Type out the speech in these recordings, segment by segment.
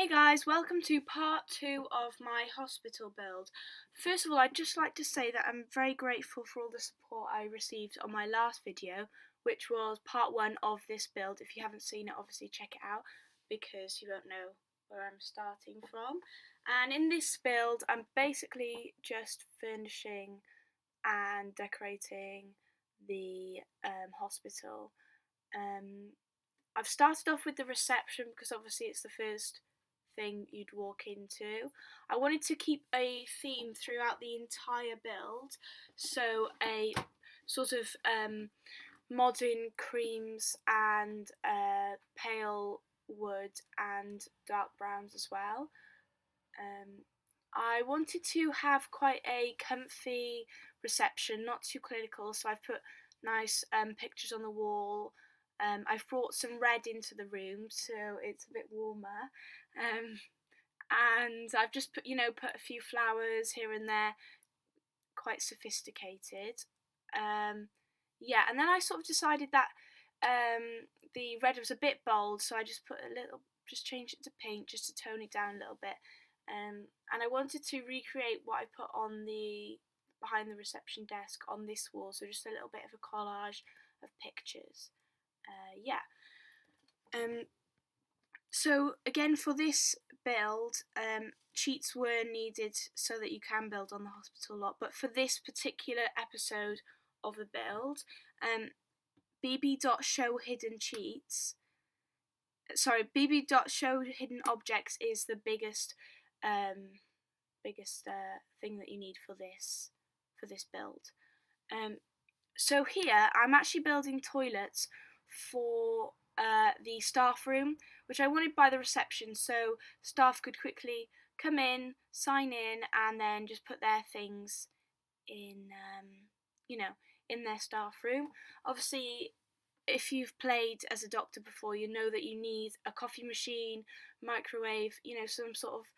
Hey guys, welcome to part 2 of my hospital build. First of all, I'd just like to say that I'm very grateful for all the support I received on my last video, which was part 1 of this build. If you haven't seen it, obviously check it out because you won't know where I'm starting from. And in this build, I'm basically just furnishing and decorating the hospital. I've started off with the reception because obviously it's the first thing you'd walk into. I wanted to keep a theme throughout the entire build, so a sort of modern creams and pale wood and dark browns as well. I wanted to have quite a comfy reception, not too clinical, so I've put nice pictures on the wall. I've brought some red into the room so it's a bit warmer. And I've just put a few flowers here and there, quite sophisticated. Yeah, and then I sort of decided that the red was a bit bold, so I just changed it to pink just to tone it down a little bit. And I wanted to recreate what I put on the behind the reception desk on this wall, so just a little bit of a collage of pictures. Yeah. So again, for this build, cheats were needed so that you can build on the hospital lot. But for this particular episode of the build, bb.show hidden cheats. Sorry, bb.show hidden objects is the biggest thing that you need for this build. So here I'm actually building toilets for the staff room, which I wanted by the reception, so staff could quickly come in, sign in, and then just put their things in, in their staff room. Obviously, if you've played as a doctor before, you know that you need a coffee machine, microwave, some sort of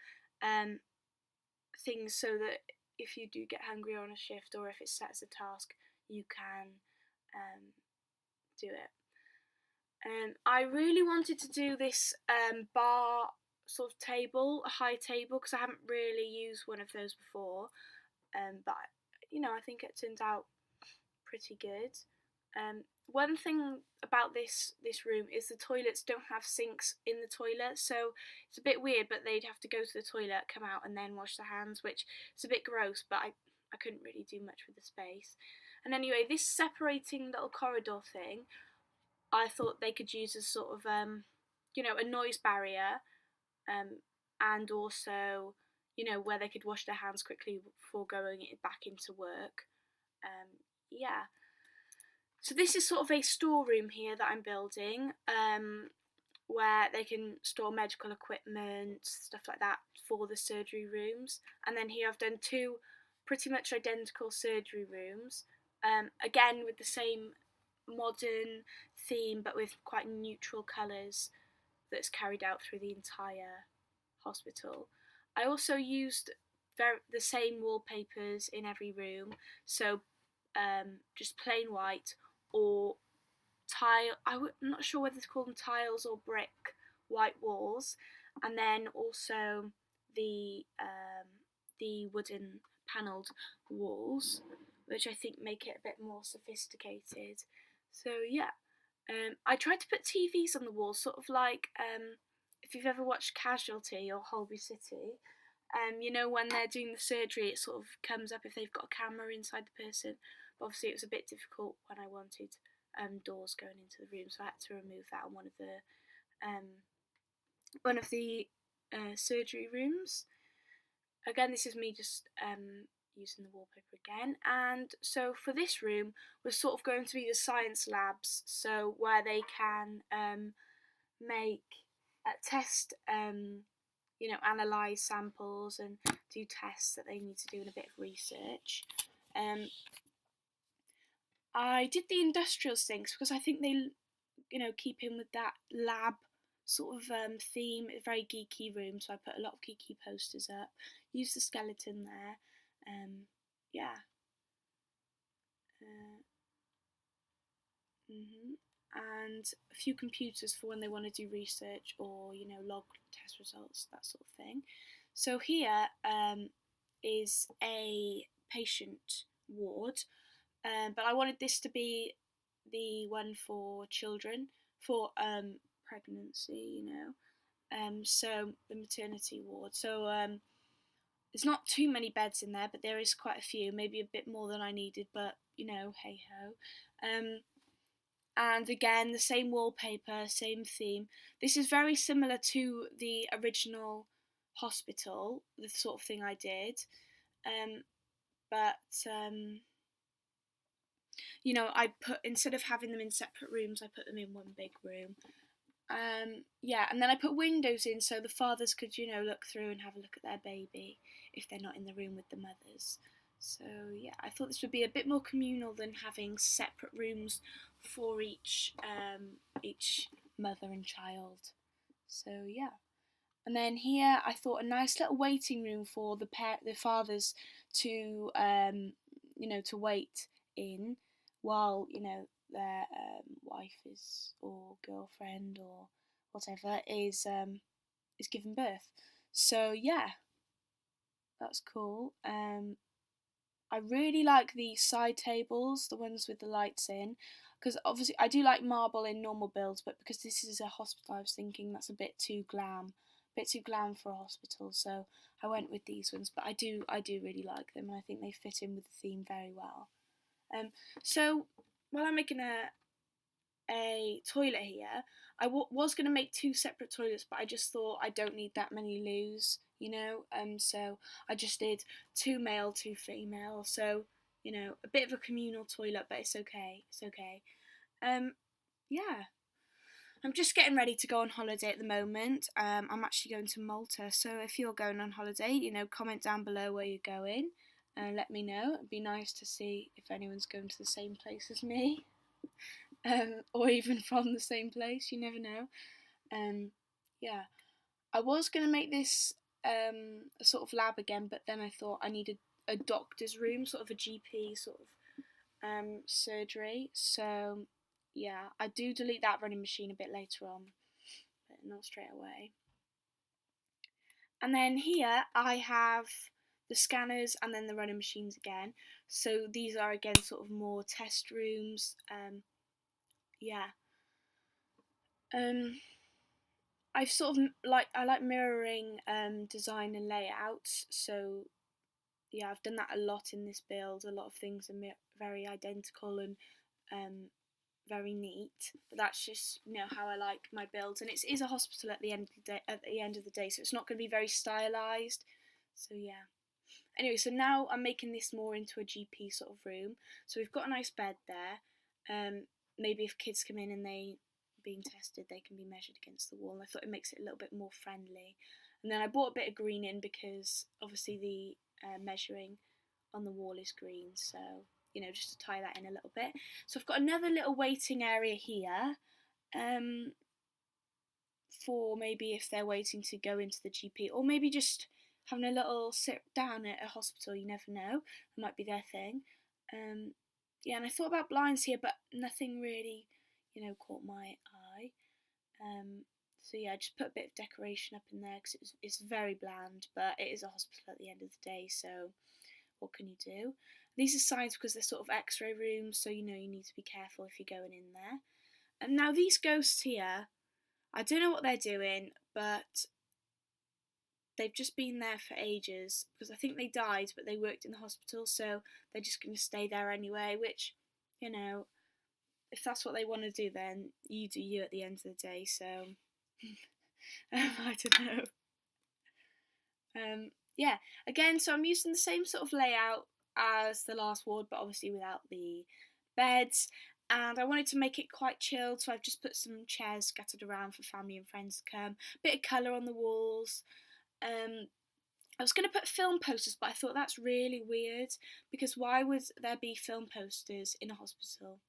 things so that if you do get hungry on a shift or if it's set as a task, you can do it. I really wanted to do this bar sort of table, a high table, because I haven't really used one of those before. But I think it turned out pretty good. One thing about this room is the toilets don't have sinks in the toilet, so it's a bit weird, but they'd have to go to the toilet, come out and then wash their hands, which is a bit gross, but I couldn't really do much with the space. And anyway, this separating little corridor thing, I thought they could use as sort of a noise barrier, and also where they could wash their hands quickly before going back into work. Yeah. So this is sort of a storeroom here that I'm building, where they can store medical equipment, stuff like that, for the surgery rooms. And then here I've done two pretty much identical surgery rooms, again with the same modern theme but with quite neutral colours that's carried out through the entire hospital. I also used the same wallpapers in every room, so just plain white or tile. I'm not sure whether to call them tiles or brick white walls, and then also the wooden panelled walls, which I think make it a bit more sophisticated. So yeah, I tried to put TVs on the wall, sort of like if you've ever watched Casualty or Holby City. When they're doing the surgery, it sort of comes up if they've got a camera inside the person. But obviously, it was a bit difficult when I wanted doors going into the room, so I had to remove that on one of the surgery rooms. Again, this is me just using the wallpaper again. And so for this room, we're sort of going to be the science labs, so where they can test, analyse samples and do tests that they need to do and a bit of research. I did the industrial sinks because I think they, keep in with that lab sort of theme. It's a very geeky room, so I put a lot of geeky posters up. Used the skeleton there. Yeah. and a few computers for when they want to do research or, log test results, that sort of thing. So here is a patient ward, but I wanted this to be the one for children, for pregnancy, so the maternity ward. So there's not too many beds in there, but there is quite a few, maybe a bit more than I needed, but hey ho. And again, the same wallpaper, same theme. This is very similar to the original hospital, the sort of thing I did. But I put, instead of having them in separate rooms, I put them in one big room. And then I put windows in so the fathers could, look through and have a look at their baby if they're not in the room with the mothers. So yeah, I thought this would be a bit more communal than having separate rooms for each mother and child. So yeah. And then here I thought a nice little waiting room for the fathers to to wait in while their wife is, or girlfriend or whatever is giving birth. So yeah, that's cool. I really like the side tables, the ones with the lights in, because obviously I do like marble in normal builds, but because this is a hospital, I was thinking that's a bit too glam for a hospital, so I went with these ones. But I do really like them, and I think they fit in with the theme very well. So while I'm making a toilet here, I was going to make 2 separate toilets, but I just thought I don't need that many loos, so I just did 2 male, 2 female, so a bit of a communal toilet, but it's okay. Yeah, I'm just getting ready to go on holiday at the moment. I'm actually going to Malta, so if you're going on holiday, comment down below where you're going and let me know. It'd be nice to see if anyone's going to the same place as me. Or even from the same place, you never know. Yeah, I was going to make this a sort of lab again, but then I thought I needed a doctor's room, sort of a GP sort of surgery. So yeah, I do delete that running machine a bit later on, but not straight away. And then here I have the scanners and then the running machines again. So these are again sort of more test rooms. Yeah. I've sort of I like mirroring design and layouts, so yeah, I've done that a lot in this build. A lot of things are very identical and very neat, but that's just how I like my builds, and it is a hospital at the end of the day, so it's not going to be very stylized. So yeah. Anyway, so now I'm making this more into a GP sort of room. So we've got a nice bed there. Maybe if kids come in and they being tested, they can be measured against the wall. And I thought it makes it a little bit more friendly. And then I bought a bit of green in because obviously the measuring on the wall is green. So just to tie that in a little bit. So I've got another little waiting area here. For maybe if they're waiting to go into the GP, or maybe just having a little sit down at a hospital, you never know, it might be their thing. Yeah, and I thought about blinds here, but nothing really, caught my eye. So yeah, I just put a bit of decoration up in there because it's very bland, but it is a hospital at the end of the day, so what can you do? These are signs because they're sort of x-ray rooms, so you need to be careful if you're going in there. And now these ghosts here, I don't know what they're doing, but they've just been there for ages because I think they died, but they worked in the hospital, so they're just going to stay there anyway, which, if that's what they want to do, then you do you at the end of the day, so I don't know. Yeah, again, so I'm using the same sort of layout as the last ward, but obviously without the beds. And I wanted to make it quite chilled, so I've just put some chairs scattered around for family and friends to come. Bit of colour on the walls. I was going to put film posters, but I thought that's really weird, because why would there be film posters in a hospital?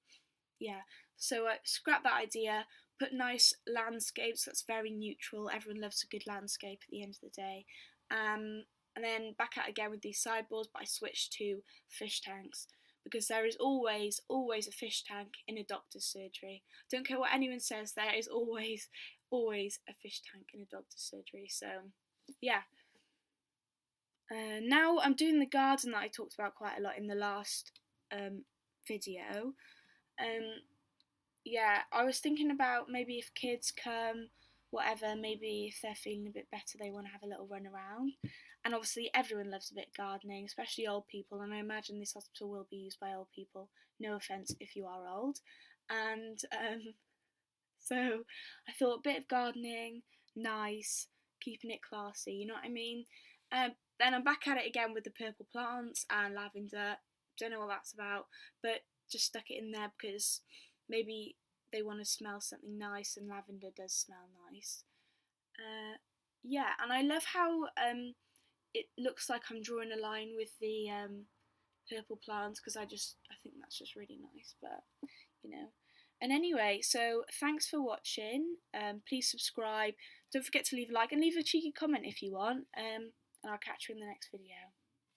Yeah, so I scrapped that idea, put nice landscapes, that's very neutral, everyone loves a good landscape at the end of the day. And then back out again with these sideboards, but I switched to fish tanks because there is always a fish tank in a doctor's surgery. Don't care what anyone says, there is always a fish tank in a doctor's surgery. So yeah. Now I'm doing the garden that I talked about quite a lot in the last video. Yeah, I was thinking about maybe if kids come, whatever, maybe if they're feeling a bit better, they want to have a little run around. And obviously, everyone loves a bit of gardening, especially old people. And I imagine this hospital will be used by old people. No offence if you are old. And so I thought a bit of gardening, nice, keeping it classy. You know what I mean? Then I'm back at it again with the purple plants and lavender. Don't know what that's about, but just stuck it in there because maybe they want to smell something nice, and lavender does smell nice. Yeah, and I love how it looks like I'm drawing a line with the purple plants because I think that's just really nice. But you know. And anyway, so thanks for watching. Please subscribe. Don't forget to leave a like and leave a cheeky comment if you want. And I'll catch you in the next video.